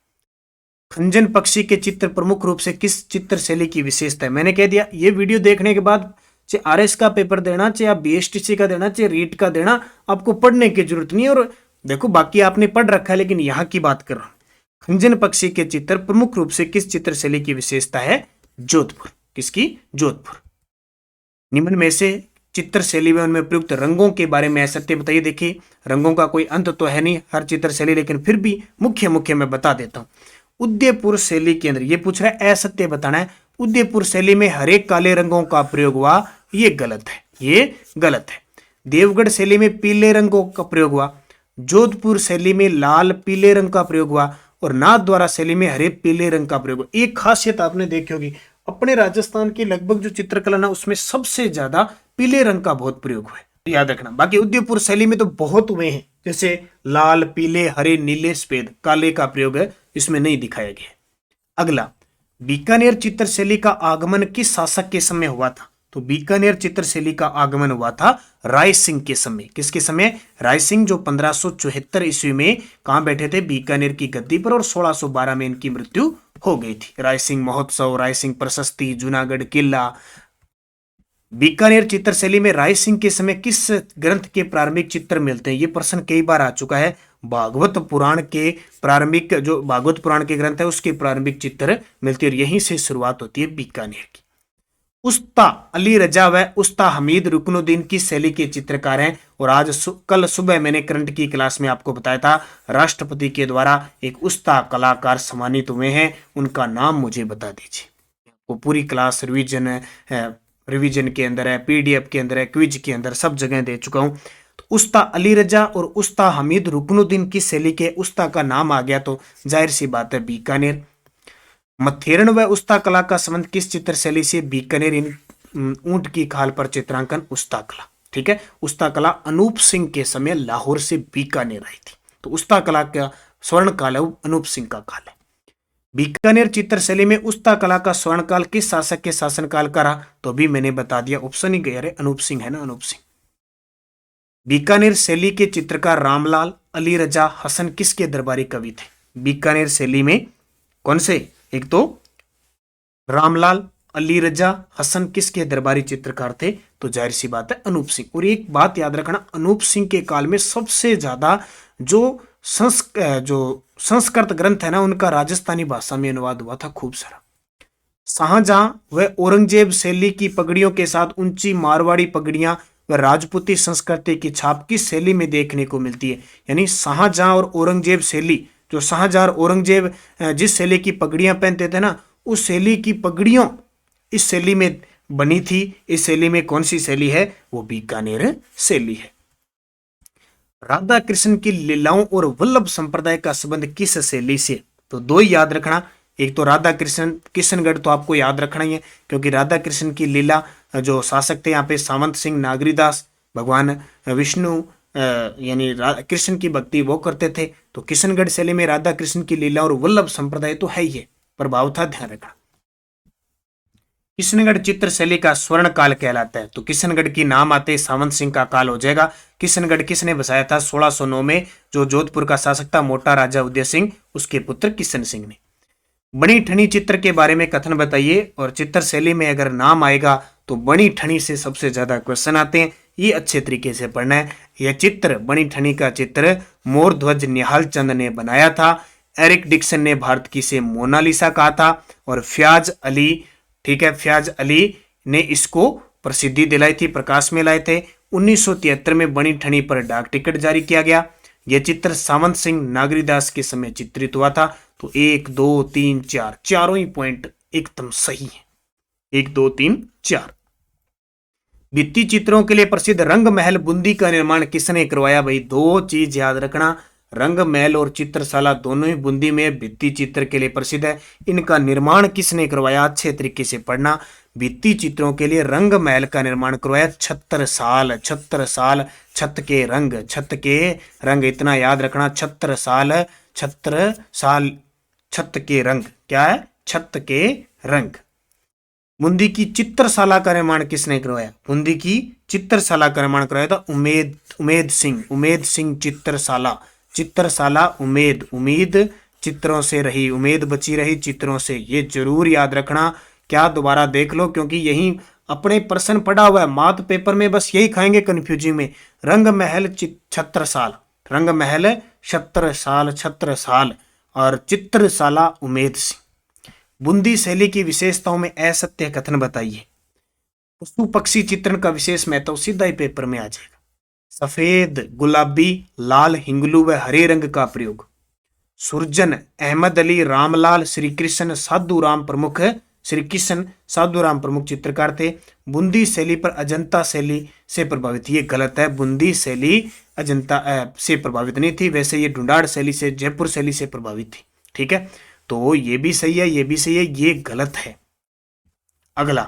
खंजन पक्षी के चित्र प्रमुख रूप से किस चित्र शैली की विशेषता है? मैंने कह दिया ये वीडियो देखने के बाद चाहे आरएस का पेपर देना, चाहे आप बीएसटीसी का देना, चाहे रीट का देना, आपको पढ़ने की जरूरत नहीं। और देखो बाकी आपने पढ़ रखा है, लेकिन यहाँ की बात कर रहा हूं। खंजन पक्षी के चित्र प्रमुख रूप से किस चित्र शैली की विशेषता है? जोधपुर। किसकी? जोधपुर। निम्न में से चित्र शैली में उनमें प्रयुक्त रंगों के बारे में असत्य बताइए। देखिए रंगों का कोई अंत तो है नहीं हर चित्र शैली, लेकिन फिर भी मुख्य मैं बता देता हूं। उदयपुर शैली के अंदर ये पूछ रहा है असत्य बताना है। उदयपुर शैली में हरे काले रंगों का प्रयोग हुआ, ये गलत है, ये गलत है। देवगढ़ शैली में पीले रंगों का प्रयोग हुआ, जोधपुर शैली में लाल पीले रंग का प्रयोग हुआ, और नाथ द्वारा शैली में हरे पीले रंग का प्रयोग हुआ। एक खासियत आपने देखी होगी, अपने राजस्थान की लगभग जो चित्रकला ना उसमें सबसे ज्यादा पीले रंग का बहुत प्रयोग हुआ है, याद रखना। बाकी उदयपुर शैली में तो बहुत हुए हैं, जैसे लाल पीले हरे नीले सफेद, काले का प्रयोग है इसमें नहीं दिखाया गया। अगला, बीकानेर चित्र शैली का आगमन किस शासक के समय हुआ था? तो बीकानेर चित्र शैली का आगमन हुआ था राय सिंह के समय। किसके समय? राय सिंह, जो 1574 ईस्वी में कहां बैठे थे? बीकानेर की गद्दी पर, और 1612 में इनकी मृत्यु हो गई थी। राय सिंह महोत्सव, राय सिंह प्रशस्ति, जूनागढ़ किला। बीकानेर चित्र शैली में राय सिंह के समय किस ग्रंथ के प्रारंभिक चित्र मिलते हैं? ये प्रश्न कई बार आ चुका है। भागवत पुराण के प्रारंभिक, जो भागवत पुराण के ग्रंथ है उसके प्रारंभिक चित्र मिलती है, और यहीं से शुरुआत होती है बीकानेर की। उस्ता अली रजा व उस्ता हमीद रुकनुद्दीन की शैली के चित्रकार हैं, और आज कल सुबह मैंने करंट की क्लास में आपको बताया था राष्ट्रपति के द्वारा एक उस्ता कलाकार सम्मानित हुए हैं, उनका नाम मुझे बता दीजिए। वो पूरी क्लास रिवीजन है, रिवीजन के अंदर है, पीडीएफ के अंदर है, क्विज के अंदर, सब जगह दे चुका हूं। तो उस्ता अली रजा और उस्ता हमीद रुकनुद्दीन की शैली के उस्ता का नाम आ गया तो जाहिर सी बात है बीकानेर। मथेरण व उस्ता कला का संबंध किस चित्र शैली से? बीकानेर इन ऊंट की खाल पर चित्रांकन उस्ता कला। ठीक है, उस्ता कला अनूप सिंह के समय लाहौर से बीकानेर आई थी, तो उस्ता कला का स्वर्ण काल है वो अनूप सिंह का काल है। बीकानेर चित्र शैली में उस्ता कला का स्वर्ण काल किस शासक के शासनकाल का रहा? तो अभी मैंने बता दिया, ऑप्शन ही गया रे, अनूप सिंह है ना, अनूप सिंह। बीकानेर शैली के चित्रकार रामलाल, अली रजा, हसन किसके दरबारी कवि थे? बीकानेर शैली में कौन से? एक तो रामलाल, अली रजा, हसन किसके दरबारी चित्रकार थे? तो जाहिर सी बात है अनूप सिंह। और एक बात याद रखना, अनूप सिंह के काल में सबसे ज्यादा जो संस्कृत ग्रंथ है ना उनका राजस्थानी भाषा में अनुवाद हुआ था, खूब सारा। शाहजहां व औरंगजेब शैली की पगड़ियों के साथ ऊंची मारवाड़ी पगड़ियां व राजपूती संस्कृति की छाप किस शैली में देखने को मिलती है? यानी शाहजहां और औरंगजेब शैली, जो शाहजहां और औरंगजेब जिस शैली की पगड़ियां पहनते थे ना, उस शैली की पगड़ियों इस शैली में बनी थी। इस शैली में कौन सी शैली है? वो बीकानेर शैली है। राधा कृष्ण की लीलाओं और वल्लभ संप्रदाय का संबंध किस शैली से? तो दो ही याद रखना, एक तो राधा कृष्ण, किशनगढ़ तो आपको याद रखना ही है, क्योंकि राधा कृष्ण की लीला जो शासक थे यहाँ पे सावंत सिंह नागरीदास, भगवान विष्णु यानी कृष्ण की भक्ति वो करते थे। तो किशनगढ़ शैली में राधा कृष्ण की लीला और वल्लभ संप्रदाय तो है ही है, प्रभाव था, ध्यान रखना। किशनगढ़ चित्र शैली का स्वर्ण काल कहलाता है, तो किशनगढ़ की नाम आते सावंत सिंह का काल हो जाएगा। किशनगढ़ किसने बसाया था? 1609 में जो जोधपुर का शासक था मोटा राजा उदय सिंह, उसके पुत्र किशन सिंह ने। बनी ठनी चित्र के बारे में कथन बताइए, और चित्र शैली में अगर नाम आएगा तो बनी ठनी से सबसे ज्यादा क्वेश्चन आते हैं, ये अच्छे तरीके से पढ़ना है। यह चित्र, बनी ठनी का चित्र मोर ध्वज निहाल चंद ने बनाया था। एरिक डिक्सन ने भारत की से मोनालिसा कहा था, और फ्याज अली, ठीक है, फ्याज अली ने इसको प्रसिद्धि दिलाई थी, प्रकाश में लाए थे। 1973 में बनी ठनी पर डाक टिकट जारी किया गया। यह चित्र सावंत सिंह नागरीदास के समय चित्रित हुआ था। तो 1 2 3 4 चारों ही पॉइंट एकदम सही है, 1 2 3 4। भित्ति चित्रों के लिए प्रसिद्ध रंग महल बूंदी का निर्माण किसने करवाया? भाई दो चीज याद रखना, रंग महल और चित्रशाला दोनों ही बूंदी में भित्ति चित्र के लिए प्रसिद्ध है। इनका निर्माण किसने करवाया? अच्छे तरीके से पढ़ना। भित्ति चित्रों के लिए रंग महल का निर्माण करवाया छत्रसाल। छत्रसाल, छत के रंग, छत के रंग, इतना याद रखना, छत्रसाल, छत्रसाल, छत के रंग, क्या है? छत के रंग। बूंदी की चित्रशाला का निर्माण किसने करवाया? बूंदी की चित्रशाला का निर्माण करवाया था उमेद सिंह। उमेद सिंह चित्रशाला, चित्रशाला उमेद, उम्मीद चित्रों से रही, उमेद बची रही चित्रों से, ये जरूर याद रखना। क्या दोबारा देख लो, क्योंकि यही अपने प्रश्न पड़ा हुआ है माथ पेपर में, बस यही खाएंगे कंफ्यूजिंग में। रंग महल छत्रसाल, रंग महल छत्रसाल, छत्रसाल, और चित्रशाला उमेद सिंह। बूंदी शैली की विशेषताओं में असत्य कथन बताइए। पशु पक्षी चित्रण का विशेष महत्व सीधा ही पेपर में आ जाएगा। सफेद, गुलाबी, लाल, हिंगलू व हरे रंग का प्रयोग। सुरजन, अहमद अली, रामलाल, श्री कृष्ण, साधु राम प्रमुख, श्री कृष्ण साधु राम प्रमुख चित्रकार थे। बूंदी शैली पर अजंता शैली से प्रभावित, ये गलत है। बूंदी शैली अजंता से प्रभावित नहीं थी, वैसे ये ढूंढाड़ शैली से, जयपुर शैली से प्रभावित थी। ठीक है, तो ये भी सही है, ये भी सही है, ये गलत है। अगला,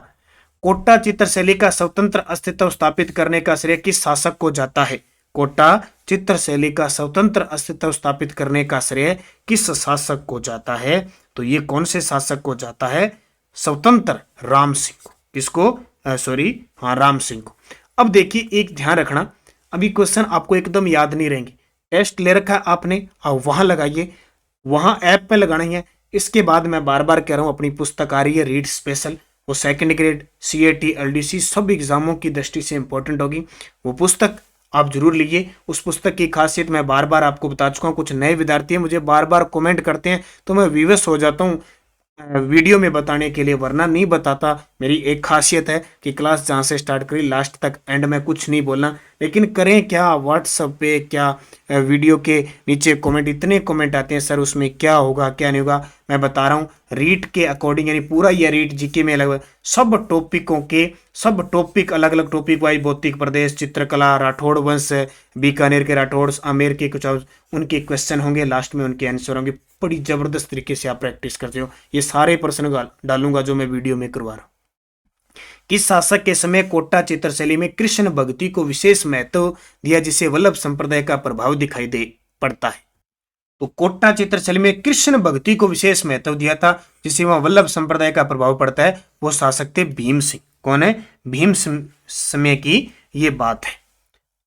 कोटा चित्र शैली का स्वतंत्र अस्तित्व स्थापित करने का श्रेय किस शासक को जाता है? कोटा चित्र शैली का स्वतंत्र अस्तित्व स्थापित करने का श्रेय किस शासक को जाता है? तो ये कौन से शासक को जाता है? स्वतंत्र राम सिंह को। किसको? राम सिंह को। अब देखिए, एक ध्यान रखना, अभी क्वेश्चन आपको एकदम याद नहीं रहेंगे। टेस्ट ले रखा है आपने, और वहां लगाइए, वहां ऐप पे लगाना है। इसके बाद मैं बार बार कह रहा हूं, अपनी पुस्तक आ रही है रीड स्पेशल, वो सेकंड ग्रेड, CAT, LDC सब एग्जामों की दृष्टि से इंपॉर्टेंट होगी। वो पुस्तक आप जरूर लीजिए। उस पुस्तक की खासियत मैं बार बार आपको बता चुका हूँ। कुछ नए विद्यार्थी मुझे बार बार कमेंट करते हैं तो मैं विवश हो जाता हूँ वीडियो में बताने के लिए, वरना नहीं बताता। मेरी एक खासियत है कि क्लास जहाँ से स्टार्ट करी लास्ट तक एंड में कुछ नहीं बोलना। लेकिन करें क्या, व्हाट्सएप पे क्या वीडियो के नीचे कमेंट, इतने कमेंट आते हैं सर उसमें क्या होगा क्या नहीं होगा। मैं बता रहा हूँ रीट के अकॉर्डिंग, यानी पूरा ये रीट जीके में लगभग सब टॉपिकों के सब टॉपिक अलग अलग टॉपिक वाइज, भौतिक प्रदेश, चित्रकला, राठौड़ वंश, बीकानेर के राठौड़, आमेर के कुछ उनके क्वेश्चन होंगे, लास्ट में उनके आंसर होंगे। बड़ी जबरदस्त तरीके से आप प्रैक्टिस करते हो। ये सारे प्रश्न डालूंगा जो मैं वीडियो में करवा रहा हूं। किस शासक के समय कोट्टा चित्रशैली में कृष्ण भक्ति को विशेष महत्व दिया जिसे वल्लभ संप्रदाय का प्रभाव दिखाई दे पड़ता है? तो कोट्टा चित्रशैली में कृष्ण भक्ति को विशेष महत्व दिया था जिसे वहां वल्लभ संप्रदाय का प्रभाव पड़ता है, वो शासक थे भीम सिंह। कौन है? भीम समय की ये बात है।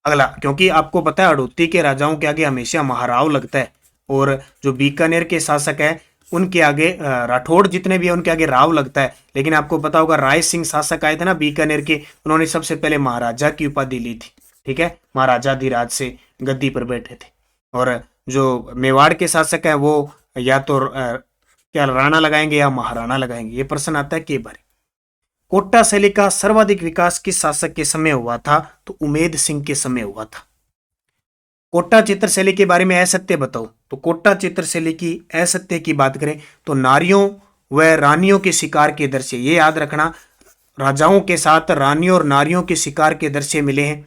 अगला, क्योंकि आपको पता है हड़ौती के राजाओं के आगे हमेशा महाराव लगता है, और जो बीकानेर के शासक है उनके आगे राठौड़ जितने भी है उनके आगे राव लगता है। लेकिन आपको पता होगा राय सिंह शासक आए थे ना बीकानेर के, उन्होंने सबसे पहले महाराजा की उपाधि ली थी। ठीक है, महाराजा धीराज से गद्दी पर बैठे थे। और जो मेवाड़ के शासक है वो या तो क्या राणा लगाएंगे या महाराणा लगाएंगे, ये प्रश्न आता है कई बार। कोट्टा शैली का सर्वाधिक विकास किस शासक के समय हुआ था? तो उमेद सिंह के समय हुआ था। कोट्टा चित्रशैली के बारे में असत्य बताओ। तो कोट्टा चित्रशैली की असत्य की बात करें तो नारियों व रानियों के शिकार के दृश्य, ये याद रखना, राजाओं के साथ रानियों और नारियों के शिकार के दृश्य मिले हैं।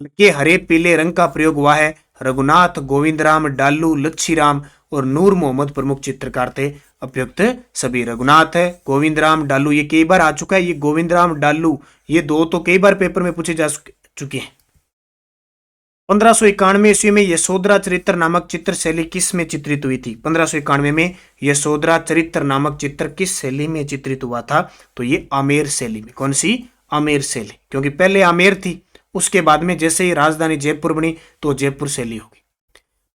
हल्के हरे पीले रंग का प्रयोग हुआ है। रघुनाथ, गोविंदराम, डालू, लच्छीराम और नूर मोहम्मद प्रमुख चित्रकार थे। उपयुक्त सभी रघुनाथ है, गोविंदराम, डालू, ये कई बार आ चुका है। ये गोविंदराम, डालू, ये दो तो कई बार पेपर में पूछे जा चुके हैं। 1591 ईस्वी में यशोधरा चरित्र नामक चित्र शैली किस में चित्रित हुई थी? 1591 में यशोधरा चरित्र नामक चित्र किस शैली में चित्रित हुआ था? तो ये आमेर शैली में। कौन सी? आमेर शैली, क्योंकि पहले आमेर थी, उसके बाद में जैसे ही राजधानी जयपुर बनी तो जयपुर शैली होगी।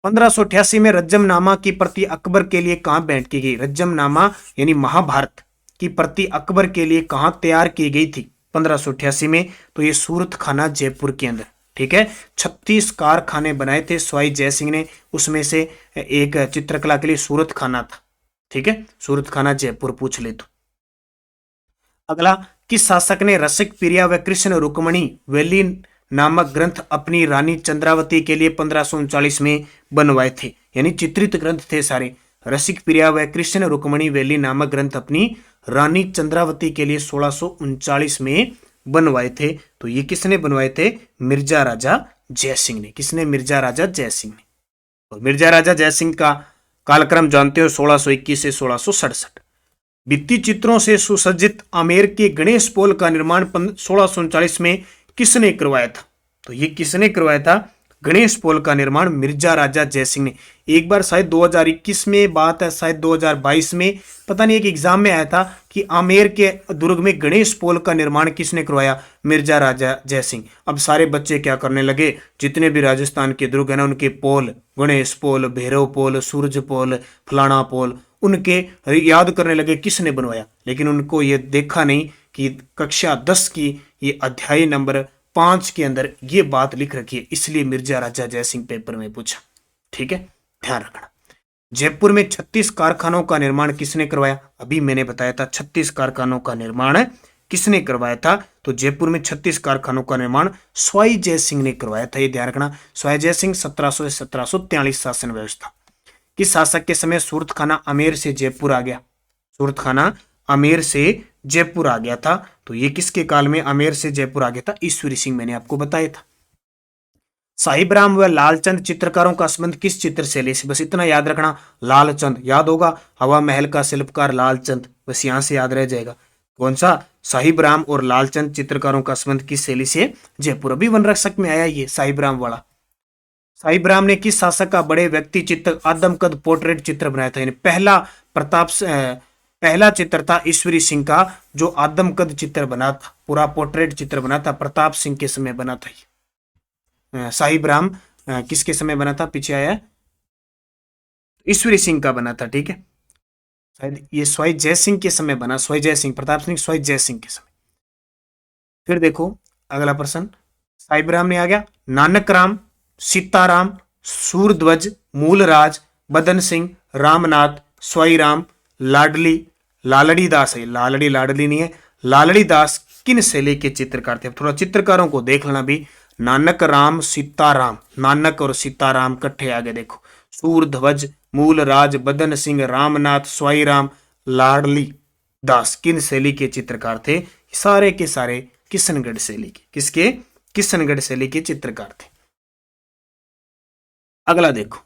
1588 में रज्जमनामा की प्रति अकबर के लिए कहां भेंट की गई? रज्जमनामा यानी महाभारत की प्रति अकबर के लिए कहां तैयार की गई थी 1588 में? तो ये सूरत खाना जयपुर के अंदर। ठीक है, 36 कारखाने बनाए थे स्वाई जयसिंह ने, उसमें से एक चित्रकला के लिए सूरत खाना था। ठीक है, सूरत खाना जयपुर पूछ ले तो। अगला, किस शासक ने रसिक प्रिया व कृष्ण रुक्मणी वैली नामक ग्रंथ अपनी रानी चंद्रावती के लिए 1539 में बनवाए थे? यानी चित्रित ग्रंथ थे सारे। रसिक प्रिया व कृष्ण रुक्मणी वैली नामक ग्रंथ अपनी रानी चंद्रावती के लिए 1639 में बनवाए थे। तो ये किसने बनवाए थे? मिर्जा राजा जयसिंह ने। किसने? मिर्जा राजा जयसिंह ने। तो मिर्जा राजा जयसिंह का कालक्रम जानते हो, 1621 से 1667। भित्ति चित्रों से सुसज्जित आमेर के गणेश पोल का निर्माण 1639 में किसने करवाया था? तो ये किसने करवाया था? गणेश पोल का निर्माण मिर्जा राजा जयसिंह ने। एक बार शायद 2021 में बात है, शायद 2022 में, पता नहीं, एक एग्जाम में आया था कि आमेर के दुर्ग में गणेश पोल का निर्माण किसने करवाया? मिर्जा राजा जयसिंह। अब सारे बच्चे क्या करने लगे, जितने भी राजस्थान के दुर्ग है ना उनके पोल, गणेश पोल, भैरव पोल, सूरज पोल, फलाना पोल, उनके याद करने लगे किसने बनवाया। लेकिन उनको ये देखा नहीं कि कक्षा 10 की ये अध्याय नंबर 5 के अंदर ये बात लिख रखी है, इसलिए मिर्जा राजा जयसिंह पेपर में पूछा। ठीक है, ध्यान रखना। जयपुर में 36 कारखानों का निर्माण किसने करवाया? अभी मैंने बताया था 36 कारखानों का निर्माण किसने करवाया था? तो जयपुर में 36 कारखानों का निर्माण स्वाई जयसिंह ने करवाया था। ये ध्यान रखना, स्वाई जयसिंह 1700 से 1743 शासन व्यवस्था। किस शासक के समय सूरत खाना आमेर से जयपुर आ गया? सूरत खाना आमेर से जयपुर आ गया था। तो ये किसके काल में आमेर से जयपुर आ गया था? ईश्वरी सिंह, मैंने आपको बताया था। साहिब राम व लालचंद चित्रकारों का संबंध किस चित्र शैली से? बस इतना याद रखना, लालचंद याद होगा, हवा महल का शिल्पकार लालचंद, बस यहां से याद रह जाएगा। कौन सा? साहिब राम और लालचंद चित्रकारों का संबंध किस शैली से? जयपुर। अभी वन रक्षक में आया ये साहिब राम वाला। साहिब राम ने किस शासक का बड़े व्यक्ति चित्र आदमकद पोर्ट्रेट चित्र बनाया था? यानी पहला चित्र था ईश्वरी सिंह का, जो आदमकद चित्र बना था, पूरा पोर्ट्रेट चित्र बना था, प्रताप सिंह के समय बना था। साहिब राम किसके समय बना था? पीछे आया, ईश्वरी सिंह का बना था। ठीक है, शायद ये स्वाई जय सिंह के समय बना, स्वाई जय सिंह, प्रताप सिंह, स्वाई जय सिंह के समय। फिर देखो अगला प्रश्न, साहिबराम नहीं आ गया, नानक राम, सीताराम, सूरध्वज, मूलराज, बदन सिंह, रामनाथ, स्वाईराम, लाडली, लालड़ी दास है, लालड़ी लाडली नहीं है, लालड़ी दास किन शैली के चित्रकार थे? थोड़ा चित्रकारों को देख लेना भी। नानक राम, सीताराम, नानक और सीताराम कट्ठे आगे देखो, सूरध्वज, मूलराज, बदन सिंह, रामनाथ, स्वाईराम, लाडली दास किन शैली के चित्रकार थे? सारे के सारे किशनगढ़ शैली के, किसके? किशनगढ़ शैली के चित्रकार थे। अगला देखो,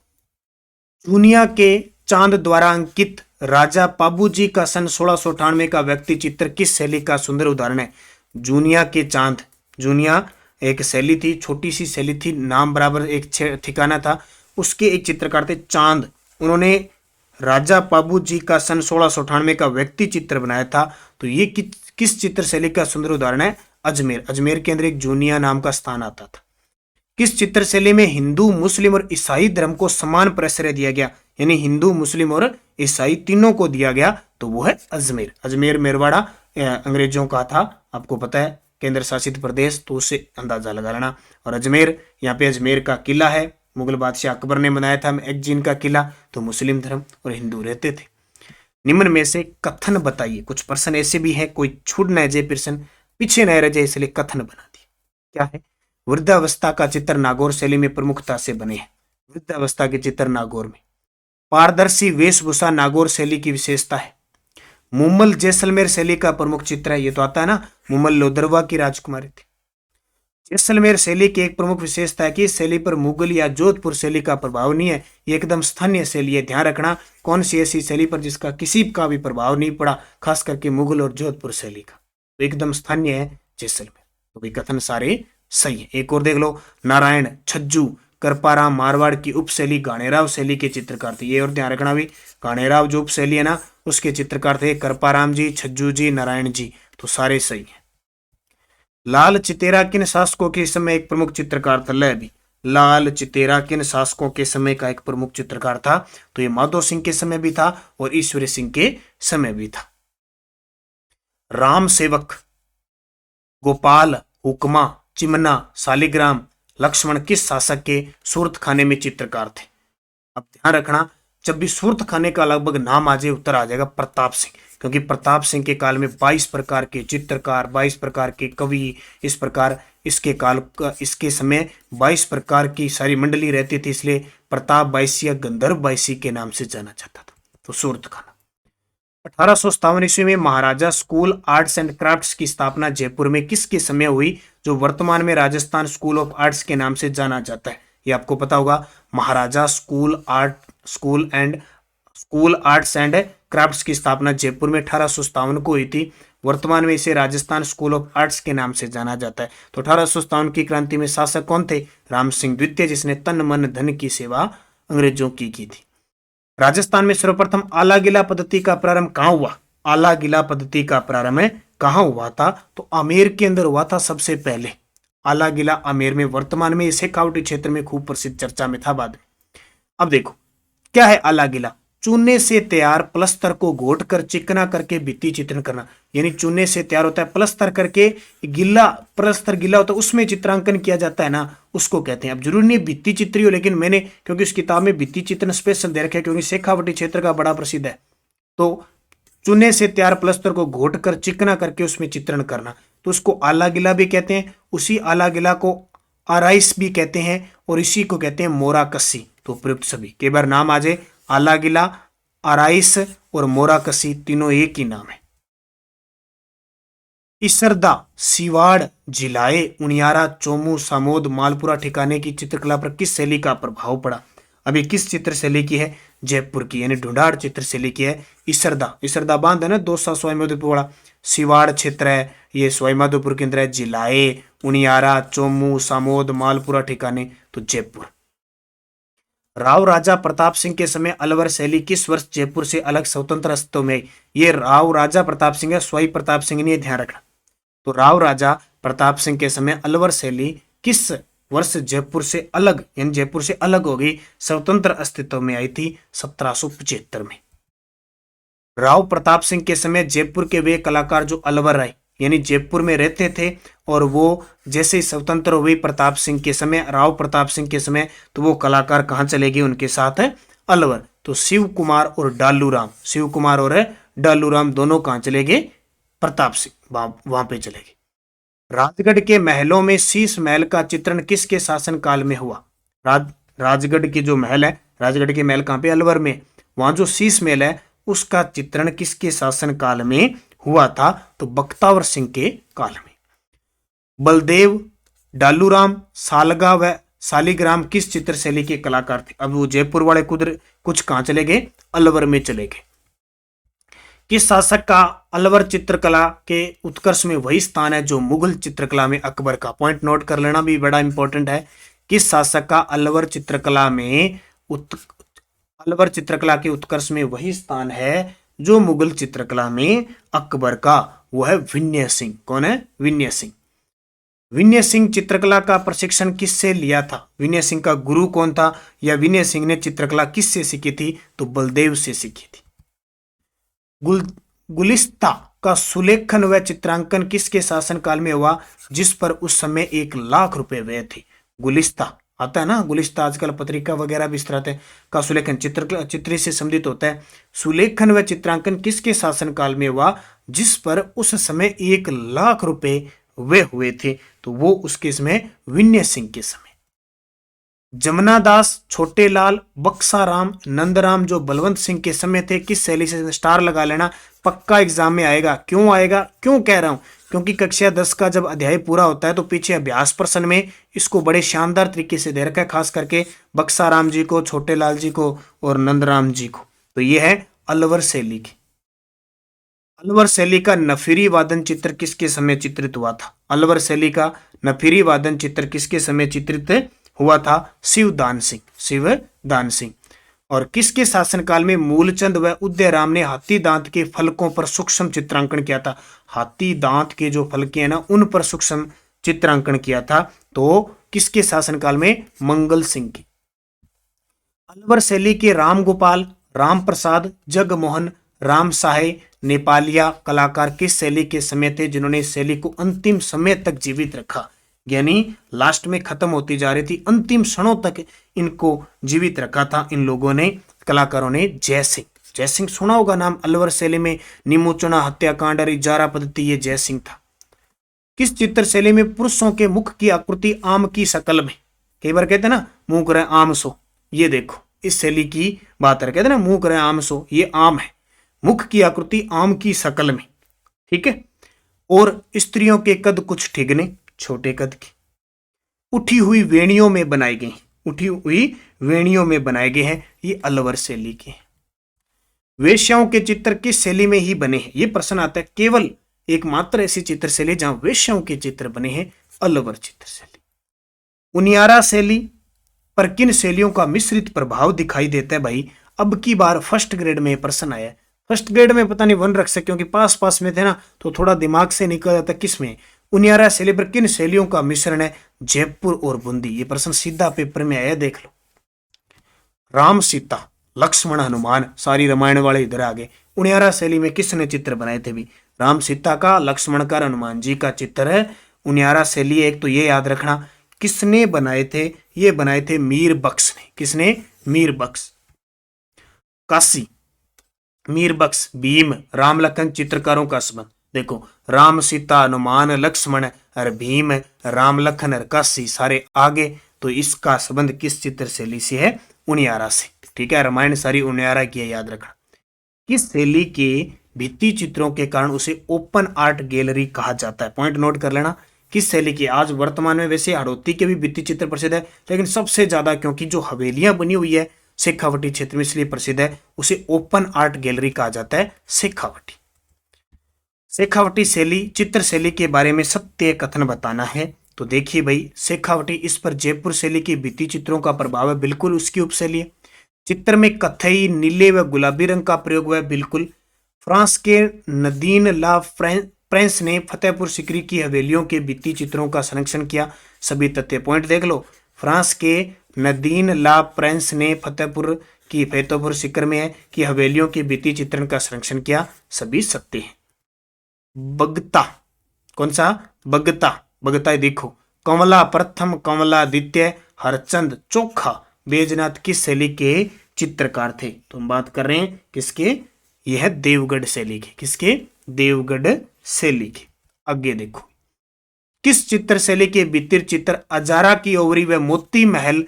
दुनिया के चांद द्वारा अंकित राजा पाबूजी का सन 1698 का व्यक्ति चित्र किस शैली का सुंदर उदाहरण है? जूनिया के चांद, जूनिया एक शैली थी, छोटी सी शैली थी, नाम बराबर एक ठिकाना था, उसके एक चित्रकार थे चांद, उन्होंने राजा पाबूजी का सन 1698 का व्यक्ति चित्र बनाया था। तो ये किस चित्र शैली का सुंदर उदाहरण है? अजमेर, अजमेर के अंदर एक जूनिया नाम का स्थान आता था। किस चित्र शैली में हिंदू, मुस्लिम और ईसाई धर्म को समान प्रश्रय दिया गया, यानी हिंदू, मुस्लिम और ईसाई तीनों को दिया गया? तो वो है अजमेर। अजमेर मेरवाड़ा अंग्रेजों का था, आपको पता है, केंद्र शासित प्रदेश, तो उससे अंदाजा लगा लेना। और अजमेर, यहाँ पे अजमेर का किला है, मुगल बादशाह अकबर ने बनाया था एक्जीन का किला, तो मुस्लिम धर्म और हिंदू रहते थे। निम्न में से कथन बताइए, कुछ प्रश्न ऐसे भी है, कोई छूट न जाए, प्रश्न पीछे न रह जाए, इसलिए कथन बना दिए। क्या है? वृद्धावस्था का चित्र नागौर शैली में प्रमुखता से बने हैं। वृद्धावस्था के चित्र नागौर में। पारदर्शी वेशभूषा नागौर शैली की विशेषता है। मुमल जैसलमेर शैली का प्रमुख चित्र है, ये तो आता है ना, मुमल लोदरवा की राजकुमारी थी। जैसलमेर शैली की एक प्रमुख विशेषता है कि इस शैली पर मुगल या जोधपुर शैली का प्रभाव नहीं है, ये एकदम स्थानीय शैली है। ध्यान रखना, कौन सी ऐसी शैली पर जिसका किसी का भी प्रभाव नहीं पड़ा, खास करके मुगल और जोधपुर शैली का, तो एकदम स्थानीय है जैसलमेर। तो भी कथन सारे सही है। एक और देख लो, नारायण, छज्जू, करपाराम मारवाड़ की उपशैली गाणेराव शैली के चित्रकार थे। ये और ध्यान रखना भी, गाणेराव जो उपशैली है ना, उसके चित्रकार थे करपाराम जी, छज्जू जी, नारायण जी, तो सारे सही है। लाल चितेरा किन शासकों के समय एक प्रमुख चित्रकार था? ले भी, लाल चितेरा किन शासकों के समय का एक प्रमुख चित्रकार था? तो ये माधो सिंह के समय भी था और ईश्वरी सिंह के समय भी था। राम सेवक, गोपाल, हुक्मा, चिमना, शालिग्राम, लक्ष्मण किस शासक के सूरत खाने में चित्रकार थे? अब ध्यान रखना, जब भी सूरत खाने का लगभग नाम आ जाए, उत्तर आ जाएगा प्रताप सिंह, क्योंकि प्रताप सिंह के काल में 22 प्रकार के चित्रकार, 22 प्रकार के कवि, इस प्रकार इसके काल का, इसके समय 22 प्रकार की सारी मंडली रहती थी, इसलिए प्रताप बाईसी या गंधर्व बाईसी के नाम से जाना जाता था। तो सूरत खाना। 1857 ईस्वी में महाराजा स्कूल आर्ट्स एंड क्राफ्ट्स की स्थापना जयपुर में किसके समय हुई, जो वर्तमान में राजस्थान स्कूल ऑफ आर्ट्स के नाम से जाना जाता है? ये आपको पता होगा, महाराजा स्कूल आर्ट्स एंड क्राफ्ट्स की स्थापना जयपुर में 1857 को हुई थी। वर्तमान में इसे राजस्थान स्कूल ऑफ आर्ट्स के नाम से जाना जाता है। तो 1857 की क्रांति में शासक कौन थे? राम सिंह द्वितीय, जिसने तन मन धन की सेवा अंग्रेजों की थी। राजस्थान में सर्वप्रथम आला गिला पद्धति का प्रारंभ कहाँ हुआ? आला गिला पद्धति का प्रारंभ कहाँ हुआ था? तो आमेर के अंदर हुआ था सबसे पहले। आला गिला आमेर में, वर्तमान में शेखावटी क्षेत्र में खूब प्रसिद्ध, चर्चा में था बाद में। अब देखो क्या है आला गिला? चूने से तैयार प्लस्तर को घोट कर चिकना करके भित्ति चित्रण करना, यानी चूने से तैयार होता है प्लस्तर करके, गिला प्लस्तर गिला होता है, उसमें चित्रांकन किया जाता है ना, उसको कहते हैं। अब जरूरी नहीं भित्ति चित्री हो, लेकिन मैंने क्योंकि उस किताब में भित्ति चित्रण स्पेशल दे रखे, क्योंकि शेखावटी क्षेत्र का बड़ा प्रसिद्ध है। तो चूने से तैयार प्लस्तर को घोट कर चिकना करके उसमें चित्रण करना, तो उसको आला गिला भी कहते हैं। उसी आला गिला को आराइस भी कहते हैं, और इसी को कहते हैं मोरा कस्सी। तो प्रयुक्त सभी कई बार नाम आ जाए, आला गिला, आराइस और मोरा कस्सी, तीनों एक ही नाम है। इसरदा, सिवाड़, जिलाए, उनियारा, चोमू, सामोद, मालपुरा ठिकाने की चित्रकला पर किस शैली का प्रभाव पड़ा? अभी किस चित्र शैली की है? जयपुर की, यानी ढूंढाड़ चित्र शैली की है। इसरदा, इसरदा बांध है ना, 200 सवाईमाधोपुर वाला। सिवाड़ क्षेत्र है, ये सवाईमाधोपुर के अंदर है। जिलाए, उनियारा, चोमू, सामोद, मालपुरा ठिकाने, तो जयपुर। राव राजा प्रताप सिंह के समय अलवर शैली किस वर्ष जयपुर से अलग स्वतंत्र अस्तित्व में? ये राव राजा प्रताप सिंह है, स्वाई प्रताप सिंह ने, ध्यान रखना। तो राव राजा प्रताप सिंह के समय अलवर शैली किस वर्ष जयपुर से अलग, यानी जयपुर से अलग हो गई, स्वतंत्र अस्तित्व में आई थी? 1775 में। राव प्रताप सिंह के समय जयपुर के वे कलाकार जो अलवर आए, यानी जयपुर में रहते थे। और वो जैसे ही स्वतंत्र हुई प्रताप सिंह के समय, राव प्रताप सिंह के समय, तो वो कलाकार कहाँ चले गए उनके साथ अलवर। तो शिव कुमार और डालूराम, शिव कुमार और डालूराम दोनों कहाँ चले गए, प्रताप सिंह वहां पे चले गए। राजगढ़ के महलों में शीश महल का चित्रण किसके शासन काल में हुआ। राजगढ़ की जो महल है, राजगढ़ के महल कहाँ पे, अलवर में, वहां जो शीश महल है उसका चित्रण किसके शासन काल में हुआ था, तो बख्तावर सिंह के काल में। बलदेव, डालूराम, सालगा व शालिग्राम किस चित्रशैली के कलाकार थे। अब वो जयपुर वाले कुछ कहां चले गए, अलवर में चले गए। किस शासक का अलवर चित्रकला के उत्कर्ष में वही स्थान है जो मुगल चित्रकला में अकबर का। पॉइंट नोट कर लेना भी बड़ा इंपॉर्टेंट है। किस शासक का अलवर चित्रकला के उत्कर्ष में वही स्थान है जो मुगल चित्रकला में अकबर का, वो है विनय सिंह। कौन है, विनय सिंह। विनय सिंह चित्रकला का प्रशिक्षण किससे लिया था, विनय सिंह का गुरु कौन था, या विनय सिंह ने चित्रकला किससे सीखी थी, तो बलदेव से सीखी थी। गुलिस्ता का सुलेखन व चित्रांकन किसके शासन काल में हुआ, जिस पर उस समय 1,00,000 रुपए व्यय थे। गुलिस्ता आता है ना, गुलिस्ता आजकल पत्रिका वगैरह भी इस तरह का सुलेखन चित्र से संबंधित होता है। सुलेखन व चित्रांकन किसके शासन काल में हुआ, जिस पर उस समय 1,00,000 रुपए वे हुए थे, तो वो उसके समय विनय सिंह के समय। जमनादास, छोटेलाल, बक्साराम, नंदराम जो बलवंत सिंह के समय थे, किस शैली से, स्टार लगा लेना, पक्का एग्जाम में आएगा। क्यों आएगा, क्यों कह रहा हूं, क्योंकि कक्षा 10 का जब अध्याय पूरा होता है तो पीछे अभ्यास प्रश्न में इसको बड़े शानदार तरीके से दे रखा है, खास करके बक्साराम जी को, छोटेलाल जी को और नंदराम जी को। तो ये है अलवर शैली की। अलवर शैली का नफीरी वादन चित्र किसके समय चित्रित हुआ था। अलवर शैली का नफीरी वादन चित्र किसके समय चित्रित हुआ था, शिवदान सिंह, शिवदान सिंह। और किसके शासनकाल में मूलचंद व उदयराम ने हाथी दांत के फलकों पर सूक्ष्म चित्रांकन किया था। हाथी दांत के जो फलके हैं ना, उन पर सूक्ष्म चित्रांकन किया था, तो किसके शासनकाल में, मंगल सिंह की। अलवर शैली के राम गोपाल, राम प्रसाद, जगमोहन, राम साहे, नेपालिया कलाकार किस शैली के समय थे जिन्होंने इस शैली को अंतिम समय तक जीवित रखा, यानी लास्ट में खत्म होती जा रही थी, अंतिम क्षणों तक इनको जीवित रखा था इन लोगों ने, कलाकारों ने। जयसिंह, जयसिंह सुना होगा नाम, अलवर शैली में निमोचना, हत्याकांड और इजारा पद्धति, ये जयसिंह था। किस चित्र शैली में पुरुषों के मुख की आकृति आम की शक्ल में, कई बार कहते हैं ना मुंह करे आम सो, ये देखो इस शैली की बात है, कहते हैं ना मुंह करे आम सो, ये आम है, मुख की आकृति आम की शक्ल में, ठीक है। और स्त्रियों के कद कुछ ठिगने, छोटे कद की, उठी हुई वेणियों में बनाए गए, उठी हुई वेणियों में बनाए गए हैं, ये अलवर शैली के हैं। वेश्याओं के चित्र किस शैली में ही बने हैं, ये प्रश्न आता है। केवल एकमात्र ऐसी चित्र शैली जहां वेश्याओं के चित्र बने हैं, अलवर चित्र शैली। उनियारा शैली पर किन शैलियों का मिश्रित प्रभाव दिखाई देता है भाई, अब की बार फर्स्ट ग्रेड में प्रश्न आया। फर्स्ट ग्रेड में पता नहीं 1 रख सकते क्योंकि पास में थे ना, तो थोड़ा दिमाग से निकल जाता किस में। उनियारा शैली पर किन शैलियों का मिश्रण है, जयपुर और बूंदी। ये प्रश्न सीधा पेपर में आया, देख लो। राम सीता, लक्ष्मण हनुमान, सारी रामायण वाले इधर आ गए। उनियारा शैली में किसने चित्र बनाए थे भी, राम सीता का, लक्ष्मण का, हनुमान जी का चित्र है उनियारा शैली। एक तो ये याद रखना, किसने बनाए थे, ये बनाए थे मीर बख्श ने। किसने, मीर बख्श। काशी, मीर बख्श, भीम, राम लखन चित्रकारों का संबंध देखो, राम सीता, हनुमान, लक्ष्मण और भीम, राम लखन और काशी सारे आगे, तो इसका संबंध किस चित्र शैली से है, उनियारा से, ठीक है। रामायण सारी उनियारा की है, याद रखना। किस शैली के भित्ति चित्रों के कारण उसे ओपन आर्ट गैलरी कहा जाता है, पॉइंट नोट कर लेना। किस शैली की, आज वर्तमान में वैसे हड़ौती के भी भित्ति चित्र प्रसिद्ध है, लेकिन सबसे ज्यादा क्योंकि जो हवेलियां बनी हुई है शेखावटी क्षेत्र में इसलिए प्रसिद्ध है, उसे ओपन आर्ट गैलरी कहा जाता है, शेखावटी। शेखावटी शैली, चित्र शैली के बारे में सत्य कथन बताना है, तो देखिए भाई शेखावटी, इस पर जयपुर शैली के भित्ति चित्रों का प्रभाव है, बिल्कुल उसकी उपशैली है। चित्र में कथई, नीले व गुलाबी रंग का प्रयोग हुआ है, बिल्कुल। फ्रांस के नदीन ला प्रेंस ने फतेहपुर सिकरी की हवेलियों के भित्ति चित्रों का संरक्षण किया, सभी तथ्य पॉइंट देख लो। फ्रांस के नदीन ला प्रेंस ने फतेहपुर सिकर में है कि हवेलियों के भित्ति चित्रण का संरक्षण किया, सभी सत्य है। बगता, कौन सा? बगता, बगता है देखो। कमला प्रथम, कमला द्वितीय, हरचंद चोखा, बैजनाथ किस शैली के चित्रकार थे? तो हम बात कर रहे हैं किसके? यह देवगढ़ शैली के। किसके? देवगढ़ शैली के। आगे देखो, किस चित्र शैली के भित्ति चित्र अजारा की ओवरी व मोती महल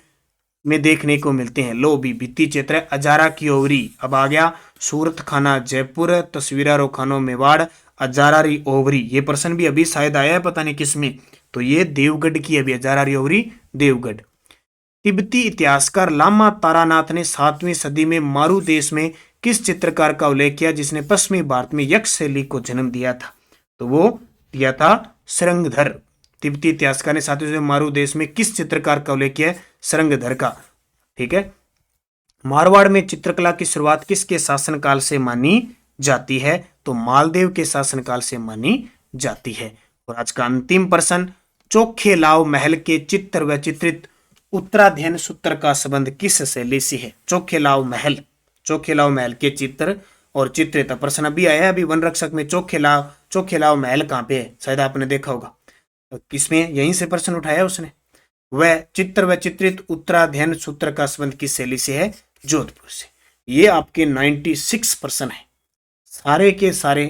में देखने को मिलते हैं? लो भी भित्ति चित्र है अजारा की ओवरी। अब आ गया सूरत खाना जयपुर, तस्वीरा खानो मेवाड़, अजारा री ओवरी। ये प्रश्न भी अभी शायद आया है, पता नहीं किसमें। तो ये देवगढ़ की अभी अजारा री ओवरी देवगढ़। तिब्बती इतिहासकार लामा तारानाथ ने 7वीं सदी में मारू देश में किस चित्रकार का उल्लेख किया जिसने पश्चिमी भारत में यक्ष शैली को जन्म दिया था? तो वो दिया था श्रृंगधर। तिब्बती इतिहासकार ने 7वीं सदी में मारू देश में किस चित्रकार का उल्लेख किया है? श्रृंगधर का। ठीक है। मारवाड़ में चित्रकला की शुरुआत किसके शासनकाल से मानी जाती है? तो मालदेव के शासनकाल से मानी जाती है। और आज का अंतिम प्रश्न, चोखे लाव महल के चित्र व चित्रित उत्तराध्ययन सूत्र का संबंध किस शैली से है? चोखे लाव महल, चोखे लाव महल के चित्र और चित्रित। प्रश्न अभी आया है अभी वन रक्षक में, चोखे लाव महल कहाँ पे है? शायद आपने देखा होगा। तो किसमें? यहीं से प्रश्न उठाया उसने। वह चित्र व चित्रित उत्तराध्ययन सूत्र का संबंध किस शैली से है? जोधपुर से। ये आपके 96 प्रश्न है, सारे के सारे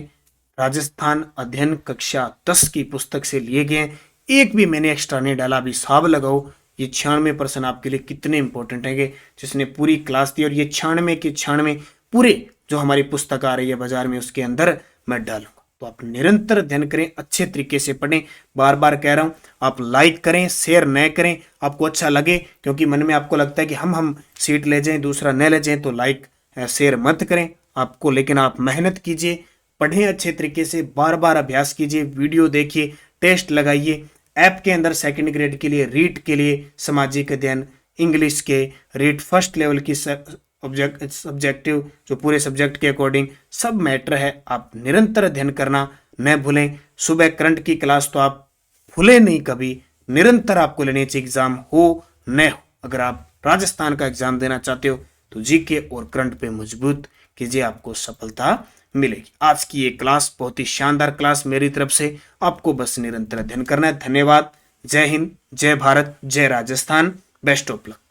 राजस्थान अध्ययन कक्षा 10 की पुस्तक से लिए गए। एक भी मैंने एक्स्ट्रा नहीं डाला। अभी हिसाब लगाओ ये 96 प्रश्न आपके लिए कितने इंपॉर्टेंट है, जिसने पूरी क्लास दी। और ये 96 के 96 पूरे जो हमारी पुस्तक आ रही है बाजार में उसके अंदर मैं डालूंगा। तो आप निरंतर अध्ययन करें, अच्छे तरीके से पढ़ें। बार बार कह रहा हूं, आप लाइक करें, शेयर न करें, आपको अच्छा लगे, क्योंकि मन में आपको लगता है कि हम सीट ले जाएं दूसरा न ले जाएं, तो लाइक शेयर मत करें आपको। लेकिन आप मेहनत कीजिए, पढ़ें अच्छे तरीके से, बार बार अभ्यास कीजिए, वीडियो देखिए, टेस्ट लगाइए। ऐप के अंदर सेकंड ग्रेड के लिए, रीट के लिए, सामाजिक अध्ययन, इंग्लिश के रीट फर्स्ट लेवल की सब्जेक्टिव जो पूरे सब्जेक्ट के अकॉर्डिंग सब मैटर है। आप निरंतर अध्ययन करना न भूलें। सुबह करंट की क्लास तो आप भूलें नहीं कभी, निरंतर आपको लेने चाहिए, एग्जाम हो न हो। अगर आप राजस्थान का एग्जाम देना चाहते हो तो जीके और करंट पे मजबूत कीजिए, आपको सफलता मिलेगी। आज की ये क्लास बहुत ही शानदार क्लास मेरी तरफ से, आपको बस निरंतर अध्ययन करना है। धन्यवाद। जय हिंद, जय भारत, जय राजस्थान, बेस्ट ऑफ लक।